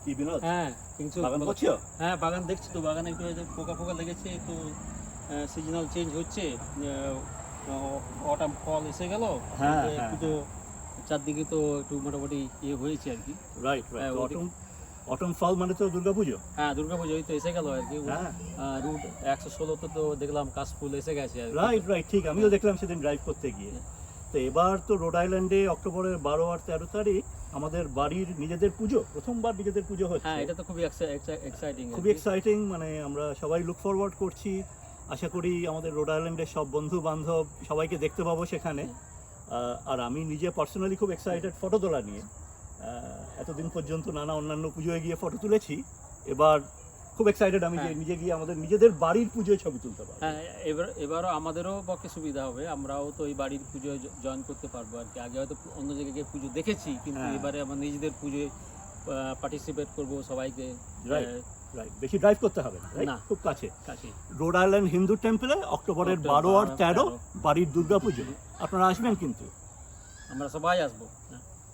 কি বিনোদ? হ্যাঁ কিন্তু বাগান করছো? হ্যাঁ বাগান দেখছি তো, বাগানে একটু এই যে পোকা পোকা লেগেছে, একটু সিজনাল চেঞ্জ হচ্ছে, অটাম ফল এসে গেল, হ্যাঁ, একটু হ্যাঁ, তো চারদিকে তো একটু মোটামুটি ইয়ে হয়েছে আর কি। রাইট হ্যাঁ, রাইট। ওদিকে- অটম ফল মানে তো দুর্গাপুজো। হ্যাঁ দুর্গাপুজো এই তো এসে গেল আর কি। হ্যাঁ, রুট 116 তো দেখলাম কাশফুল এসে গেছে আর কি। রাইট রাইট, ঠিক। আমিও দেখলাম সেদিন ড্রাইভ করতে গিয়ে। তো এবার তো রোড আইল্যান্ডে অক্টোবরের 12 আর 13 তারিখ আমাদের বাড়ির নিজেদের পুজো, প্রথমবার নিজেদের পুজো হচ্ছে। হ্যাঁ এটা তো খুবই এক্সাইটিং, খুবই এক্সাইটিং, মানে আমরা সবাই লুক ফরওয়ার্ড করছি। আশা করি আমাদের রোড আইল্যান্ডের সব বন্ধু বান্ধব সবাইকে দেখতে পাবো সেখানে। আর আমি নিজে পার্সোনালি খুব এক্সাইটেড ফটো তোলা নিয়ে। এতদিন পর্যন্ত নানা অন্যান্য পুজোয় গিয়ে ফটো তুলেছি, এবার খুব এক্সাইটেড আমি যে নিজে গিয়ে আমাদের নিজেদের বাড়ির পুজোয় ছবি তুলতে পারবো। হ্যাঁ এবারও আমাদেরও পক্ষে সুবিধা হবে, আমরাও তো এই বাড়ির পুজোয় জয়েন করতে পারবো আর কি। আগে হয়তো অন্য জায়গায় গিয়ে পুজো দেখেছি, কিন্তু হ্যাঁ। এবারে আমার নিজেদের পুজোয় পার্টিসিপেট করব সবাইকে। রাইট রাইট, বেশি ড্রাইভ করতে হবে না, right? না। খুব কাছে। কাছে রোড আইল্যান্ড হিন্দু টেম্পলে অক্টোবরের 12 আর 13 বাড়ির দুর্গা পুজো। আপনারা আসবেন কিন্তু। আমরা সবাই আসবো। হ্যাঁ।